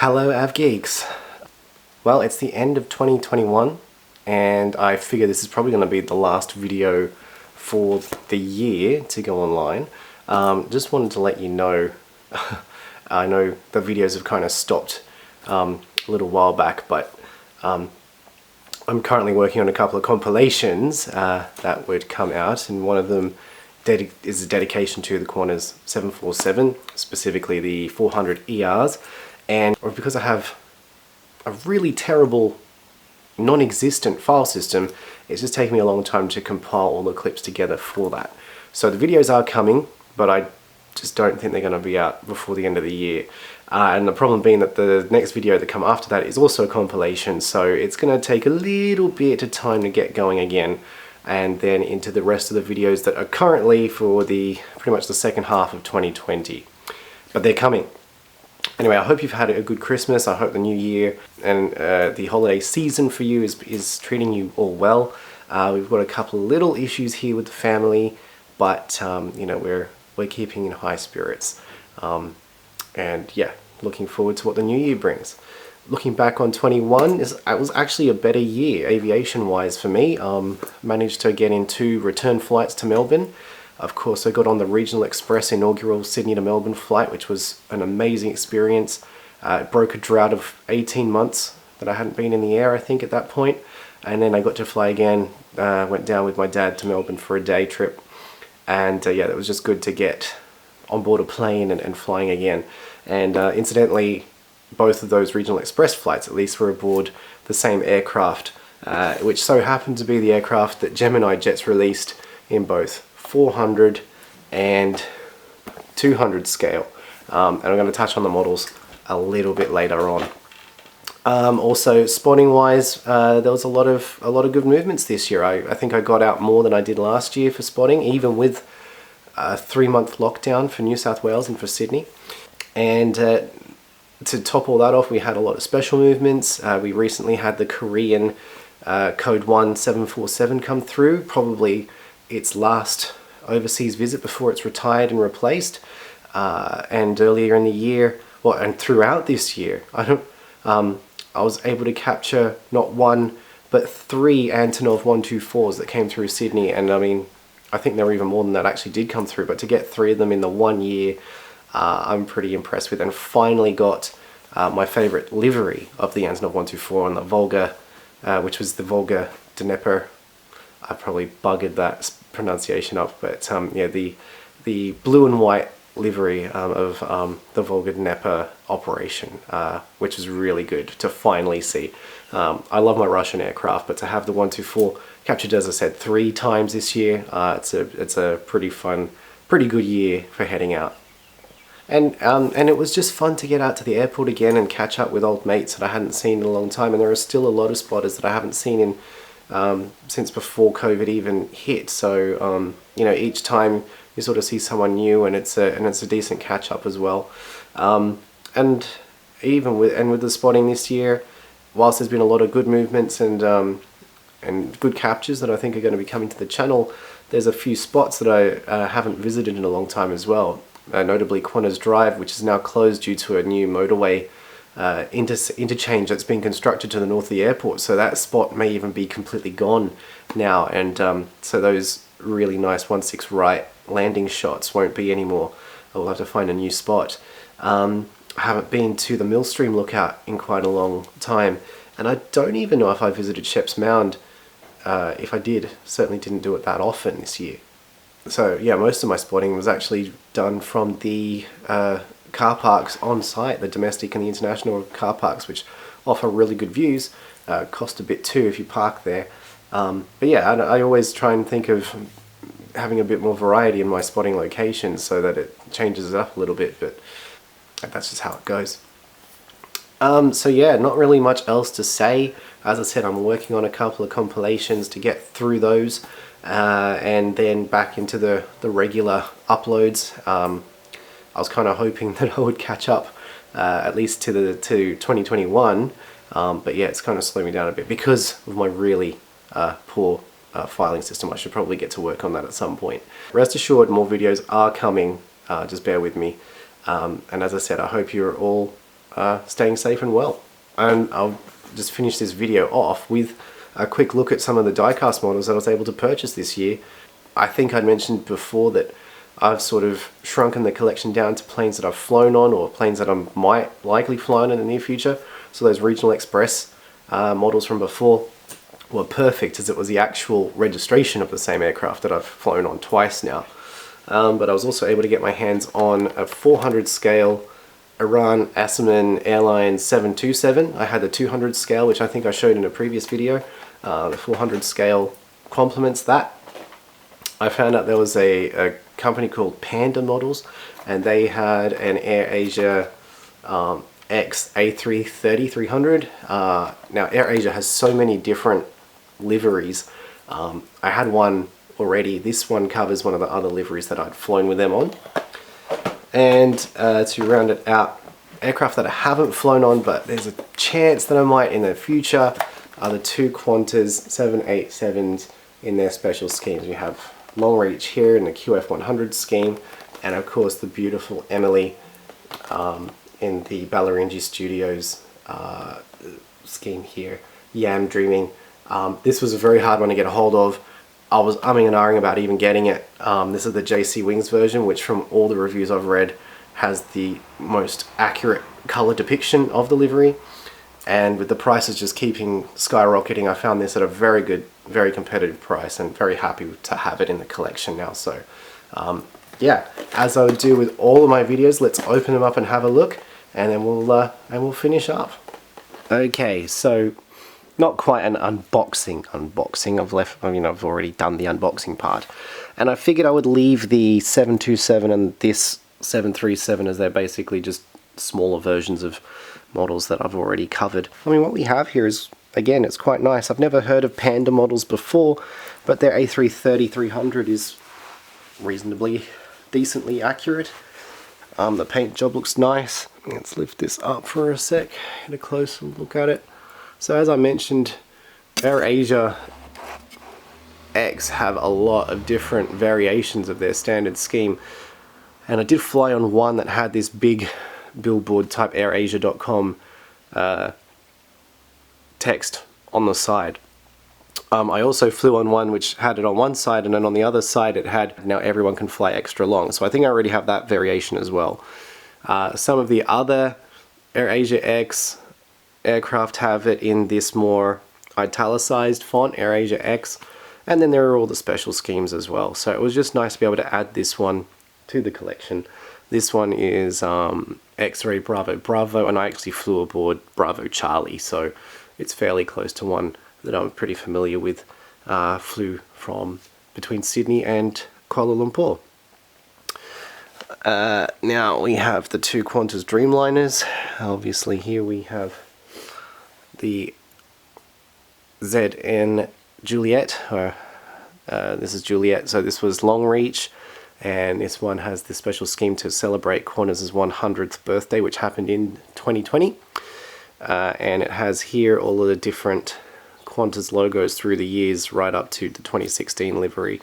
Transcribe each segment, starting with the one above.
Hello AvGeeks! Well, it's the end of 2021 and I figure this is probably going to be the last video for the year to go online. Just wanted to let you know, I know the videos have kind of stopped a little while back, but I'm currently working on a couple of compilations that would come out, and one of them is a dedication to the Qantas 747, specifically the 400 ERs. And because I have a really terrible, non-existent file system, it's just taking me a long time to compile all the clips together for that. So the videos are coming, but I just don't think they're going to be out before the end of the year. And the problem being that the next video that come after that is also a compilation, so it's going to take a little bit of time to get going again, and then into the rest of the videos that are currently for the pretty much the second half of 2020. But they're coming. Anyway, I hope you've had a good Christmas. I hope the new year and the holiday season for you is treating you all well. We've got a couple of little issues here with the family, but you know, we're keeping in high spirits. And yeah, looking forward to what the new year brings. Looking back on 21, it was actually a better year aviation wise for me. Managed to get in 2 return flights to Melbourne. Of course, I got on the Regional Express inaugural Sydney to Melbourne flight, which was an amazing experience. It broke a drought of 18 months that I hadn't been in the air, I think, at that point. And then I got to fly again, went down with my dad to Melbourne for a day trip. And yeah, it was just good to get on board a plane and flying again. And incidentally, both of those Regional Express flights at least were aboard the same aircraft, which so happened to be the aircraft that Gemini Jets released in both 400 and 200 scale. And I'm going to touch on the models a little bit later on. Also, spotting wise, there was a lot of good movements this year. I think I got out more than I did last year for spotting, even with a 3-month lockdown for New South Wales and for Sydney. And to top all that off, we had a lot of special movements. We recently had the Korean Code 1 747 come through, probably its last overseas visit before it's retired and replaced. And earlier in the year, well, and throughout this year, I was able to capture not 1 but 3 Antonov 124s that came through Sydney. And I mean, I think there were even more than that actually did come through, but to get 3 of them in the 1 year, I'm pretty impressed with. And finally got my favorite livery of the Antonov 124 on the Volga, which was the Volga Dnieper. I probably buggered that pronunciation up, but yeah, the blue and white livery of the Volga Dnieper operation, which was really good to finally see. I love my Russian aircraft, but to have the 124 captured, as I said, 3 times this year, it's a pretty fun, pretty good year for heading out. And it was just fun to get out to the airport again and catch up with old mates that I hadn't seen in a long time, and there are still a lot of spotters that I haven't seen in since before COVID even hit. So you know, each time you sort of see someone new, and it's a decent catch up as well. And even with the spotting this year, whilst there's been a lot of good movements and good captures that I think are going to be coming to the channel, there's a few spots that I haven't visited in a long time as well. Notably Qantas Drive, which is now closed due to a new motorway interchange that's been constructed to the north of the airport, so that spot may even be completely gone now, and so those really nice 1/6 right landing shots won't be anymore. I'll have to find a new spot. I haven't been to the Millstream lookout in quite a long time, and I don't even know if I visited Sheps Mound. If I did, certainly didn't do it that often this year. So yeah, most of my spotting was actually done from the car parks on site, the domestic and the international car parks, which offer really good views. Cost a bit too if you park there. But yeah, I always try and think of having a bit more variety in my spotting locations so that it changes it up a little bit, but that's just how it goes. So yeah, not really much else to say. As I said, I'm working on a couple of compilations to get through those, and then back into the regular uploads. I was kind of hoping that I would catch up at least to 2021, but yeah, it's kind of slowed me down a bit because of my really poor filing system. I should probably get to work on that at some point. Rest assured, more videos are coming, just bear with me. And as I said, I hope you're all staying safe and well. And I'll just finish this video off with a quick look at some of the diecast models that I was able to purchase this year. I think I'd mentioned before that I've sort of shrunken the collection down to planes that I've flown on, or planes that I might likely fly on in the near future. So those Regional Express models from before were perfect, as it was the actual registration of the same aircraft that I've flown on twice now. But I was also able to get my hands on a 400 scale Iran Asaman Airlines 727. I had the 200 scale, which I think I showed in a previous video. The 400 scale complements that. I found out there was a company called Panda Models, and they had an AirAsia X A330-300. Now AirAsia has so many different liveries. I had one already. This one covers one of the other liveries that I'd flown with them on. And to round it out, aircraft that I haven't flown on but there's a chance that I might in the future are the two Qantas 787s in their special schemes. We have Long Reach here in the QF100 scheme, and of course the beautiful Emily in the Ballaringi Studios scheme here, Yam Dreaming. This was a very hard one to get a hold of. I was umming and ahhing about even getting it. This is the JC Wings version, which from all the reviews I've read has the most accurate color depiction of the livery. And with the prices just keeping skyrocketing, I found this at a very good, very competitive price, and very happy to have it in the collection now. So yeah, as I would do with all of my videos, let's open them up and have a look, and then we'll finish up. Okay, so not quite an unboxing. I've already done the unboxing part, and I figured I would leave the 727 and this 737 as they're basically just smaller versions of models that I've already covered. I mean, what we have here is, again, it's quite nice. I've never heard of Panda models before, but their A330-300 is reasonably decently accurate. The paint job looks nice. Let's lift this up for a sec, get a closer look at it. So as I mentioned, AirAsia X have a lot of different variations of their standard scheme, and I did fly on one that had this big billboard type airasia.com text on the side. I also flew on one which had it on one side, and then on the other side it had "now everyone can fly extra long." So I think I already have that variation as well. Some of the other AirAsia X aircraft have it in this more italicized font, AirAsia X, and then there are all the special schemes as well. So it was just nice to be able to add this one to the collection. This one is X-Ray Bravo Bravo, and I actually flew aboard Bravo Charlie, so it's fairly close to one that I'm pretty familiar with. Flew from between Sydney and Kuala Lumpur. Now we have the two Qantas Dreamliners. Obviously here we have the ZN Juliet, this is Juliet, so this was Long Reach, and this one has the special scheme to celebrate Qantas' 100th birthday, which happened in 2020. And it has here all of the different Qantas logos through the years, right up to the 2016 livery,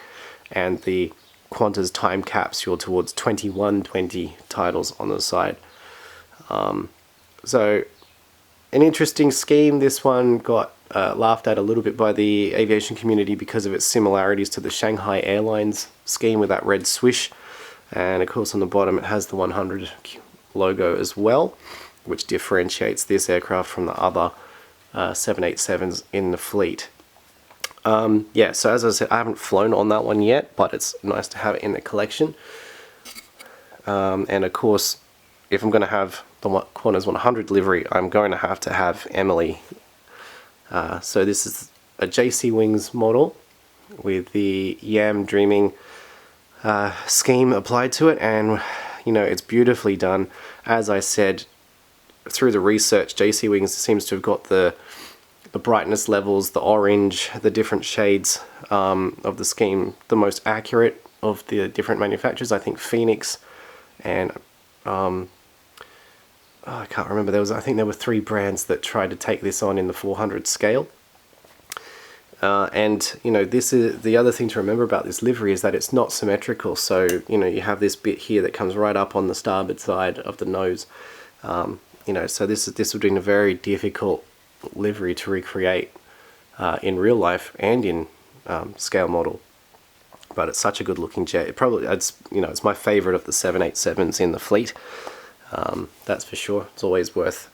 and the Qantas time capsule towards 2120 titles on the side. So an interesting scheme. This one got laughed at a little bit by the aviation community because of its similarities to the Shanghai Airlines scheme with that red swish, and of course on the bottom it has the 100 logo as well, which differentiates this aircraft from the other 787s in the fleet. Yeah, so as I said, I haven't flown on that one yet, but it's nice to have it in the collection. And of course, if I'm going to have the Qantas 100 livery, I'm going to have Emily. So this is a JC Wings model with the Yam Dreaming scheme applied to it, and you know, it's beautifully done. As I said, through the research, JC Wings seems to have got the brightness levels, the orange, the different shades of the scheme, the most accurate of the different manufacturers. I think Phoenix and I can't remember, I think there were 3 brands that tried to take this on in the 400 scale. And you know, this is the other thing to remember about this livery, is that it's not symmetrical. So you know, you have this bit here that comes right up on the starboard side of the nose, You know, so this would have been a very difficult livery to recreate in real life and in scale model. But it's such a good looking jet. It's my favorite of the 787s in the fleet. That's for sure. It's always worth,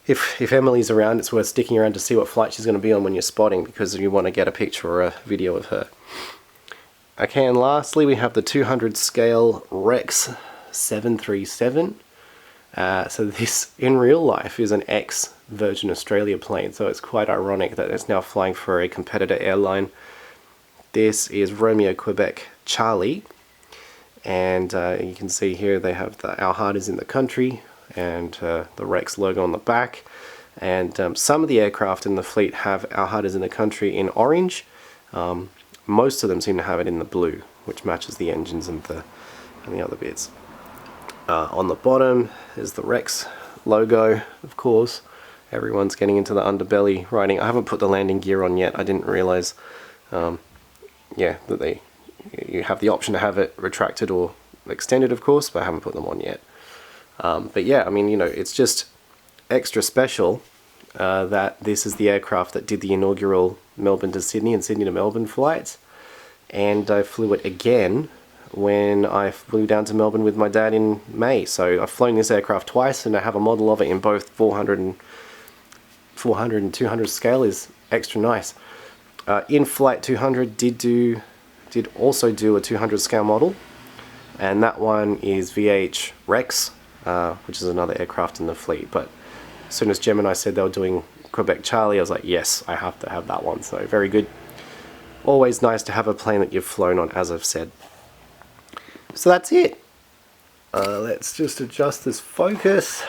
if Emily's around, it's worth sticking around to see what flight she's going to be on when you're spotting, because you want to get a picture or a video of her. Okay, and lastly we have the 200 scale Rex 737. So this, in real life, is an ex-Virgin Australia plane, so it's quite ironic that it's now flying for a competitor airline. This is Romeo Quebec Charlie, and you can see here they have Our Heart Is in the Country and the Rex logo on the back. And some of the aircraft in the fleet have Our Heart Is in the Country in orange. Most of them seem to have it in the blue, which matches the engines and the other bits. On the bottom is the Rex logo, of course. Everyone's getting into the underbelly riding. I haven't put the landing gear on yet. I didn't realize that you have the option to have it retracted or extended, of course, but I haven't put them on yet. But yeah, I mean, you know, it's just extra special that this is the aircraft that did the inaugural Melbourne to Sydney and Sydney to Melbourne flights. And I flew it again when I flew down to Melbourne with my dad in May. So I've flown this aircraft twice, and I have a model of it in both 400 and 200 scale. Is extra nice. In-flight 200 did also do a 200 scale model, and that one is VH Rex, which is another aircraft in the fleet. But as soon as Gemini said they were doing Quebec Charlie, I was like, yes, I have to have that one. So very good. Always nice to have a plane that you've flown on, as I've said. So that's it. Let's just adjust this focus.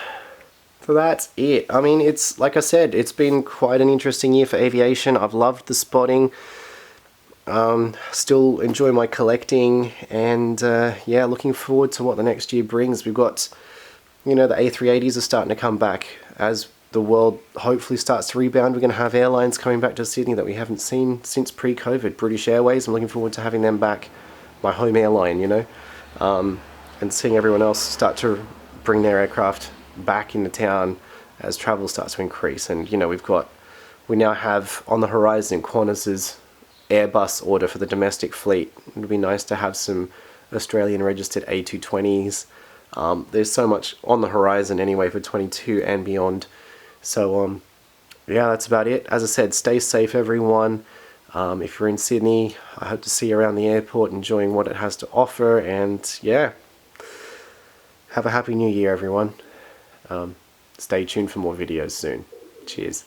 So that's it. I mean, it's, like I said, it's been quite an interesting year for aviation. I've loved the spotting. Still enjoy my collecting, and yeah, looking forward to what the next year brings. We've got, you know, the A380s are starting to come back. As the world hopefully starts to rebound, we're going to have airlines coming back to Sydney that we haven't seen since pre-COVID. British Airways, I'm looking forward to having them back, my home airline, you know, and seeing everyone else start to bring their aircraft back into town as travel starts to increase. And you know, we now have on the horizon Qantas's Airbus order for the domestic fleet. It'd be nice to have some Australian registered A220s. There's so much on the horizon anyway for 22 and beyond. So yeah, that's about it. As I said, stay safe everyone. If you're in Sydney, I hope to see you around the airport enjoying what it has to offer. And yeah, have a happy new year everyone. Stay tuned for more videos soon. Cheers.